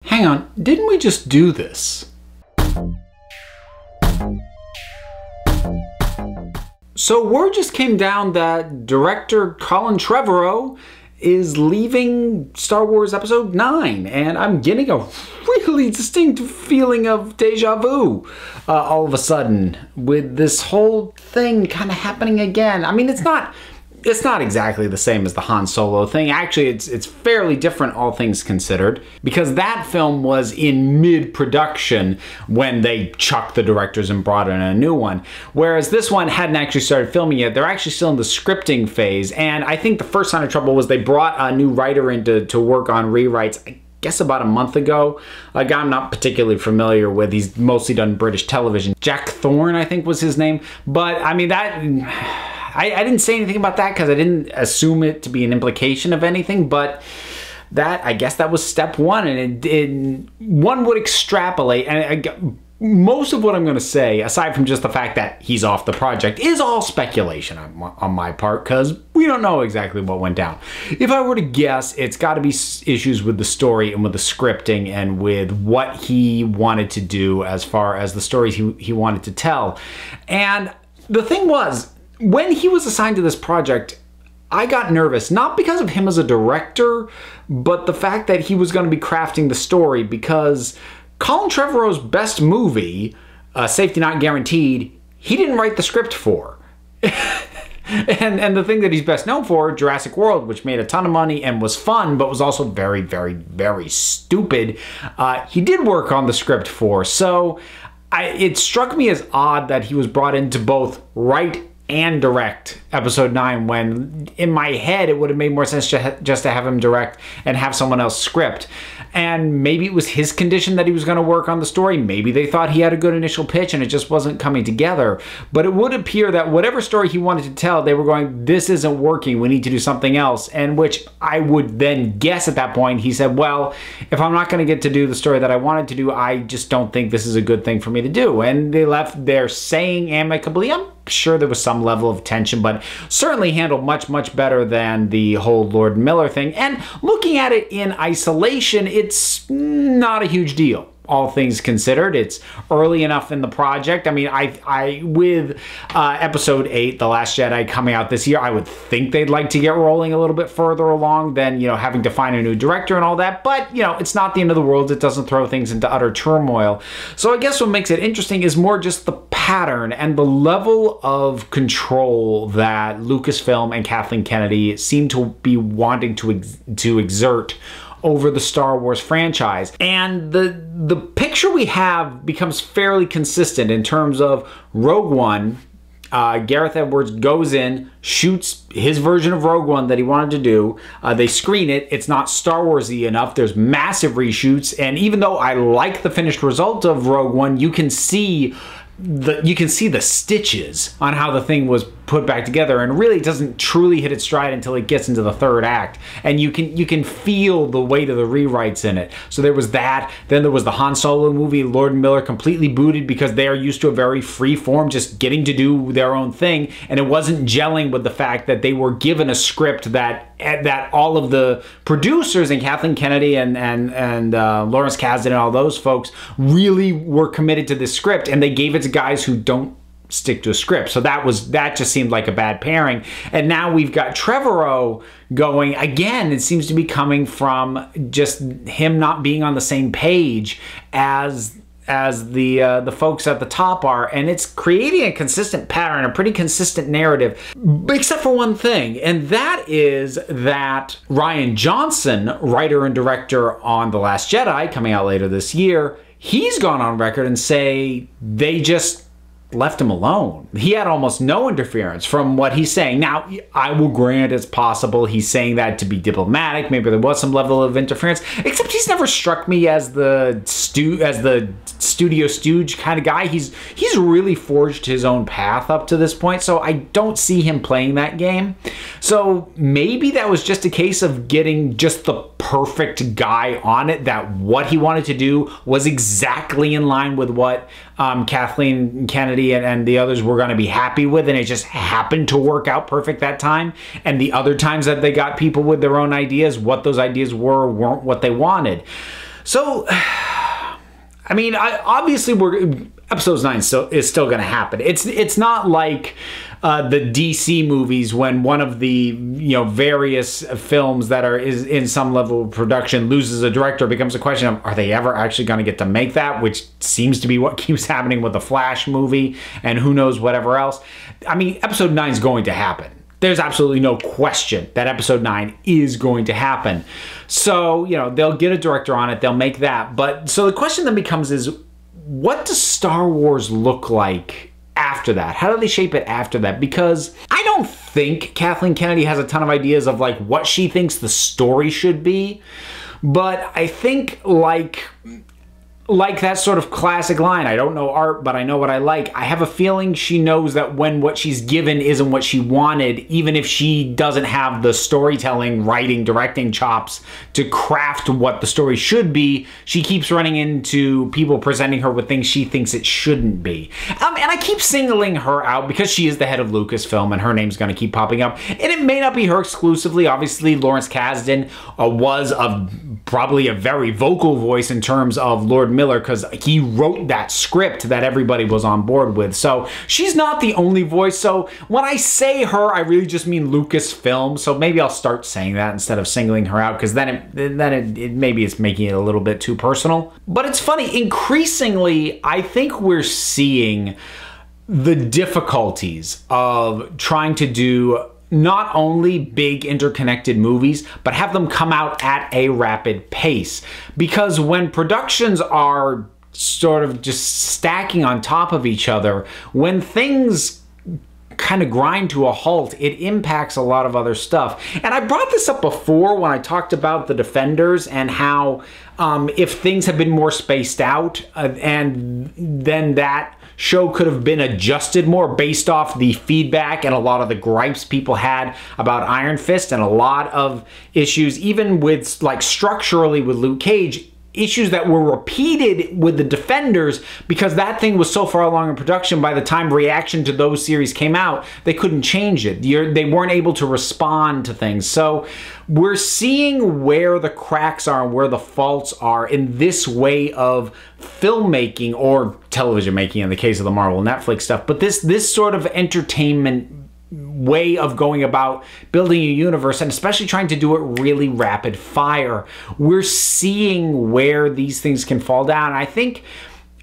Hang on, didn't we just do this? So word just came down that director Colin Trevorrow is leaving Star Wars Episode 9, and I'm getting a really distinct feeling of deja vu all of a sudden with this whole thing kind of happening again. I mean, it's not exactly the same as the Han Solo thing. Actually, it's fairly different, all things considered, because that film was in mid-production when they chucked the directors and brought in a new one. Whereas this one hadn't actually started filming yet. They're actually still in the scripting phase, and I think the first sign of trouble was they brought a new writer in to work on rewrites, I guess about a month ago. A guy I'm not particularly familiar with. He's mostly done British television. Jack Thorne, I think was his name. But, I mean, that... I didn't say anything about that because I didn't assume it to be an implication of anything, but that, I guess that was step one, and one would extrapolate, and most of what I'm going to say, aside from just the fact that he's off the project, is all speculation on my part, because we don't know exactly what went down. If I were to guess, it's got to be issues with the story and with the scripting and with what he wanted to do as far as the stories he wanted to tell. And the thing was, when he was assigned to this project, I got nervous, not because of him as a director, but the fact that he was going to be crafting the story, because Colin Trevorrow's best movie, Safety Not Guaranteed, he didn't write the script for. and the thing that he's best known for, Jurassic World, which made a ton of money and was fun, but was also very, very, very stupid, he did work on the script for. So it struck me as odd that he was brought in to both write and direct Episode 9, when in my head it would have made more sense just to have him direct and have someone else script. And maybe it was his condition that he was going to work on the story. Maybe they thought he had a good initial pitch and it just wasn't coming together. But it would appear that whatever story he wanted to tell, they were going, this isn't working, we need to do something else. And which I would then guess at that point, he said, well, if I'm not going to get to do the story that I wanted to do, I just don't think this is a good thing for me to do. And they left there saying amicably, I'm sure there was some level of tension, but certainly handled much, much better than the whole Lord Miller thing. And looking at it in isolation, it's not a huge deal. All things considered, it's early enough in the project. I mean, with Episode 8, The Last Jedi, coming out this year, I would think they'd like to get rolling a little bit further along than, having to find a new director and all that. But, it's not the end of the world. It doesn't throw things into utter turmoil. So I guess what makes it interesting is more just the pattern and the level of control that Lucasfilm and Kathleen Kennedy seem to be wanting to exert over the Star Wars franchise. And the picture we have becomes fairly consistent in terms of Rogue One. Gareth Edwards goes in, shoots his version of Rogue One that he wanted to do. They screen it. It's not Star Wars-y enough. There's massive reshoots. And even though I like the finished result of Rogue One, you can see the stitches on how the thing was put back together, and really it doesn't truly hit its stride until it gets into the third act, and you can feel the weight of the rewrites in it. So there was that. Then there was the Han Solo movie. Lord and Miller completely booted because they are used to a very free form, just getting to do their own thing, and it wasn't gelling with the fact that they were given a script that all of the producers and Kathleen Kennedy and Lawrence Kasdan and all those folks really were committed to this script, and they gave it to guys who don't stick to a script. So that just seemed like a bad pairing. And now we've got Trevorrow going again. It seems to be coming from just him not being on the same page as the folks at the top are, and it's creating a consistent pattern, a pretty consistent narrative, except for one thing, and that is that Rian Johnson, writer and director on The Last Jedi, coming out later this year, he's gone on record and say they just left him alone. He had almost no interference from what he's saying. Now, I will grant it's possible he's saying that to be diplomatic. Maybe there was some level of interference, except he's never struck me as the studio stooge kind of guy. He's really forged his own path up to this point, so I don't see him playing that game. So maybe that was just a case of getting just the perfect guy on it, that what he wanted to do was exactly in line with what Kathleen Kennedy and the others were going to be happy with, and it just happened to work out perfect that time. And the other times that they got people with their own ideas, what those ideas weren't what they wanted. So, I mean, obviously episode 9 is still going to happen. It's not like the DC movies when one of the various films that is in some level of production loses a director. It becomes a question of, are they ever actually going to get to make that, which seems to be what keeps happening with the Flash movie and who knows whatever else. I mean, episode 9 is going to happen. There's absolutely no question that episode 9 is going to happen. So, they'll get a director on it, they'll make that. But so the question then becomes is, what does Star Wars look like after that? How do they shape it after that? Because I don't think Kathleen Kennedy has a ton of ideas of like what she thinks the story should be. But I think like that sort of classic line, I don't know art, but I know what I like. I have a feeling she knows that when what she's given isn't what she wanted, even if she doesn't have the storytelling, writing, directing chops to craft what the story should be, she keeps running into people presenting her with things she thinks it shouldn't be. And I keep singling her out because she is the head of Lucasfilm and her name's going to keep popping up. And it may not be her exclusively. Obviously, Lawrence Kasdan was probably a very vocal voice in terms of Lord Miller because he wrote that script that everybody was on board with. So she's not the only voice. So when I say her, I really just mean Lucasfilm. So maybe I'll start saying that instead of singling her out, because then it maybe it's making it a little bit too personal. But it's funny, increasingly, I think we're seeing the difficulties of trying to do not only big interconnected movies, but have them come out at a rapid pace. Because when productions are sort of just stacking on top of each other, when things kind of grind to a halt, it impacts a lot of other stuff. And I brought this up before when I talked about The Defenders and how if things had been more spaced out and then that show could have been adjusted more based off the feedback and a lot of the gripes people had about Iron Fist and a lot of issues, even with like structurally with Luke Cage, issues that were repeated with The Defenders because that thing was so far along in production. By the time reaction to those series came out, they couldn't change it. They weren't able to respond to things. So we're seeing where the cracks are and where the faults are in this way of filmmaking or television making in the case of the Marvel Netflix stuff. But this sort of entertainment way of going about building a universe, and especially trying to do it really rapid fire, we're seeing where these things can fall down. I think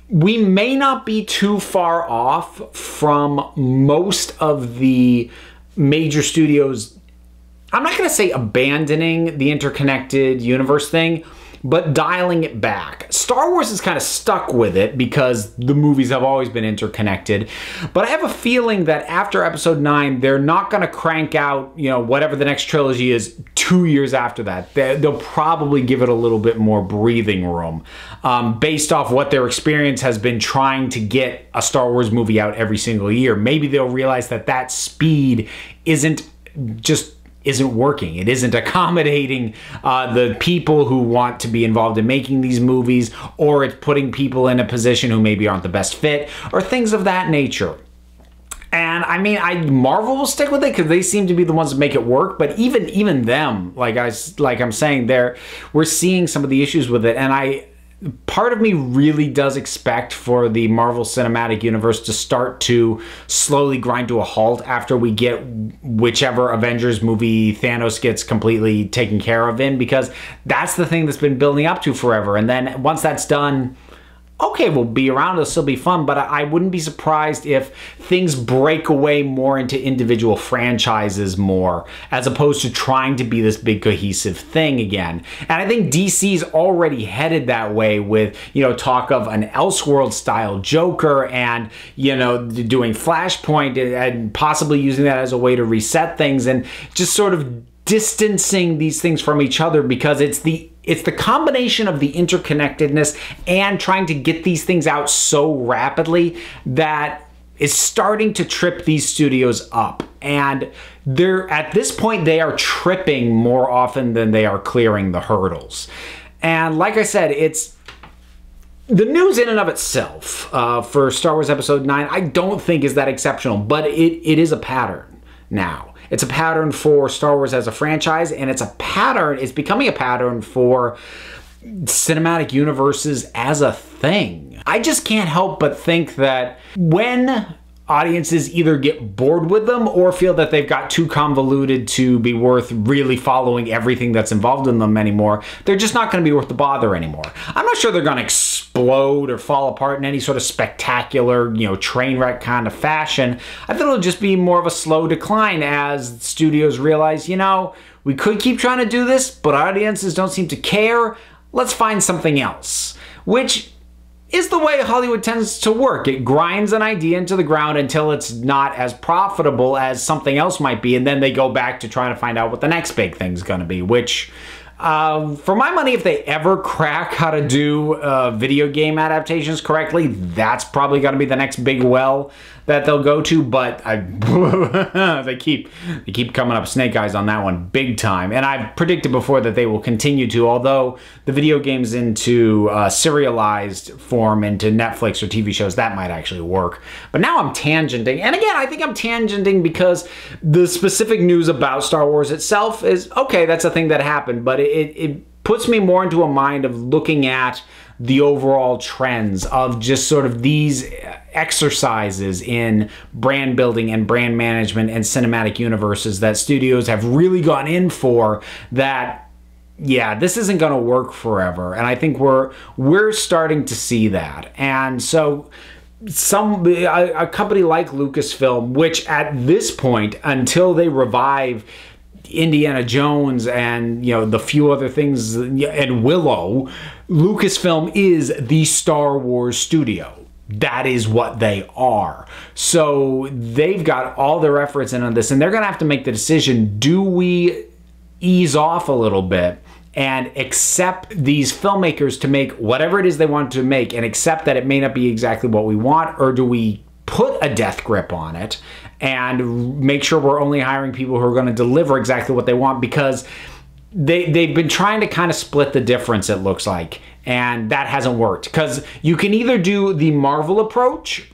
we may not be too far off from most of the major studios. I'm not going to say abandoning the interconnected universe thing, but dialing it back. Star Wars is kind of stuck with it because the movies have always been interconnected. But I have a feeling that after episode 9, they're not going to crank out, whatever the next trilogy is 2 years after that. They'll probably give it a little bit more breathing room based off what their experience has been trying to get a Star Wars movie out every single year. Maybe they'll realize that speed isn't working. It isn't accommodating the people who want to be involved in making these movies, or it's putting people in a position who maybe aren't the best fit, or things of that nature. And I mean, Marvel will stick with it because they seem to be the ones that make it work. But even them, like I'm saying, we're seeing some of the issues with it, and part of me really does expect for the Marvel Cinematic Universe to start to slowly grind to a halt after we get whichever Avengers movie Thanos gets completely taken care of in, because that's the thing that's been building up to forever. And then once that's done, okay, we'll be around, it'll still be fun, but I wouldn't be surprised if things break away more into individual franchises more, as opposed to trying to be this big cohesive thing again. And I think DC's already headed that way with, talk of an Elseworld style Joker and, doing Flashpoint and possibly using that as a way to reset things and just sort of distancing these things from each other, because it's the combination of the interconnectedness and trying to get these things out so rapidly that is starting to trip these studios up. And at this point, they are tripping more often than they are clearing the hurdles. And like I said, the news in and of itself for Star Wars Episode 9, I don't think is that exceptional, but it is a pattern now. It's a pattern for Star Wars as a franchise, and it's becoming a pattern for cinematic universes as a thing. I just can't help but think that when audiences either get bored with them or feel that they've got too convoluted to be worth really following everything that's involved in them anymore, they're just not going to be worth the bother anymore. I'm not sure they're going to explode or fall apart in any sort of spectacular, train wreck kind of fashion. I think it'll just be more of a slow decline as studios realize, we could keep trying to do this, but audiences don't seem to care. Let's find something else. Which is the way Hollywood tends to work. It grinds an idea into the ground until it's not as profitable as something else might be, and then they go back to trying to find out what the next big thing's going to be, which, for my money, if they ever crack how to do video game adaptations correctly, that's probably going to be the next big well that they'll go to, but they keep coming up snake eyes on that one big time. And I've predicted before that they will continue to, although the video games into serialized form into Netflix or TV shows, that might actually work. But now I'm tangenting, and again, I think I'm tangenting because the specific news about Star Wars itself is, okay, that's a thing that happened, but it puts me more into a mind of looking at the overall trends of just sort of these exercises in brand building and brand management and cinematic universes that studios have really gone in for that, yeah, this isn't going to work forever. And I think we're starting to see that. And so a company like Lucasfilm, which at this point, until they revive Indiana Jones and the few other things and Willow, Lucasfilm is the Star Wars studio. That is what they are. So they've got all their efforts in on this, and they're going to have to make the decision, do we ease off a little bit and accept these filmmakers to make whatever it is they want to make and accept that it may not be exactly what we want, or do we put a death grip on it and make sure we're only hiring people who are going to deliver exactly what they want? Because they've been trying to kind of split the difference, it looks like, and that hasn't worked. Because you can either do the Marvel approach,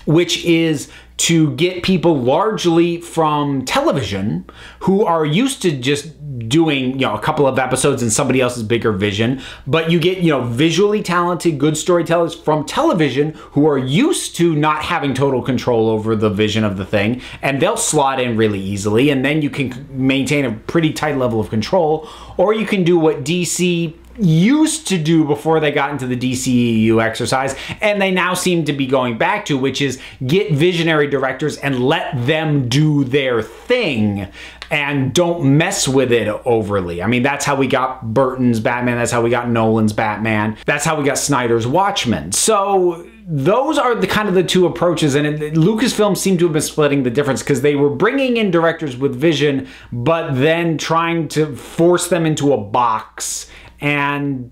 which is to get people largely from television who are used to just doing a couple of episodes in somebody else's bigger vision, but you get visually talented, good storytellers from television who are used to not having total control over the vision of the thing, and they'll slot in really easily, and then you can maintain a pretty tight level of control. Or you can do what DC used to do before they got into the DCEU exercise, and they now seem to be going back to, which is get visionary directors and let them do their thing and don't mess with it overly. I mean, that's how we got Burton's Batman, that's how we got Nolan's Batman, that's how we got Snyder's Watchmen. So those are the kind of the two approaches, and Lucasfilm seemed to have been splitting the difference because they were bringing in directors with vision, but then trying to force them into a box, and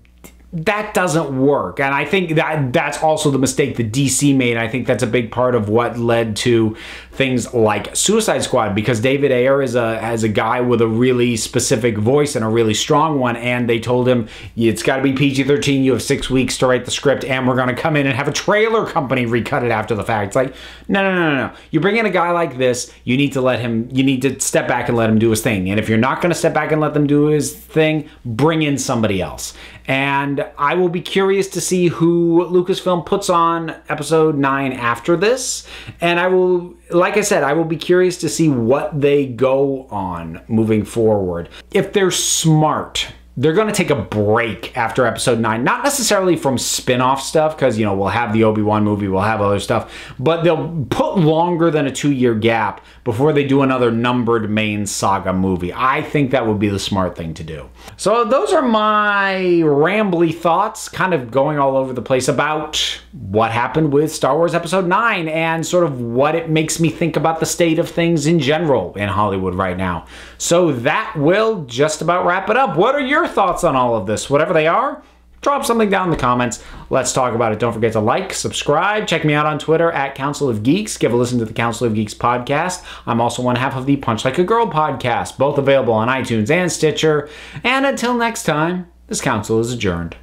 that doesn't work. And I think that's also the mistake that DC made. I think that's a big part of what led to things like Suicide Squad, because David Ayer is a guy with a really specific voice and a really strong one, and they told him, it's got to be PG-13, you have 6 weeks to write the script, and we're going to come in and have a trailer company recut it after the fact. It's like, no. You bring in a guy like this, you need to step back and let him do his thing. And if you're not going to step back and let them do his thing, bring in somebody else. And I will be curious to see who Lucasfilm puts on episode 9 after this. And I will, like I said, I will be curious to see what they go on moving forward. If they're smart, they're going to take a break after episode 9, not necessarily from spin-off stuff, because, we'll have the Obi-Wan movie, we'll have other stuff, but they'll put longer than a 2-year gap before they do another numbered main saga movie. I think that would be the smart thing to do. So those are my rambly thoughts, kind of going all over the place about what happened with Star Wars Episode 9 and sort of what it makes me think about the state of things in general in Hollywood right now. So that will just about wrap it up. What are your thoughts on all of this? Whatever they are, drop something down in the comments. Let's talk about it. Don't forget to like, subscribe. Check me out on Twitter at Council of Geeks. Give a listen to the Council of Geeks podcast. I'm also one half of the Punch Like a Girl podcast, both available on iTunes and Stitcher. And until next time, this council is adjourned.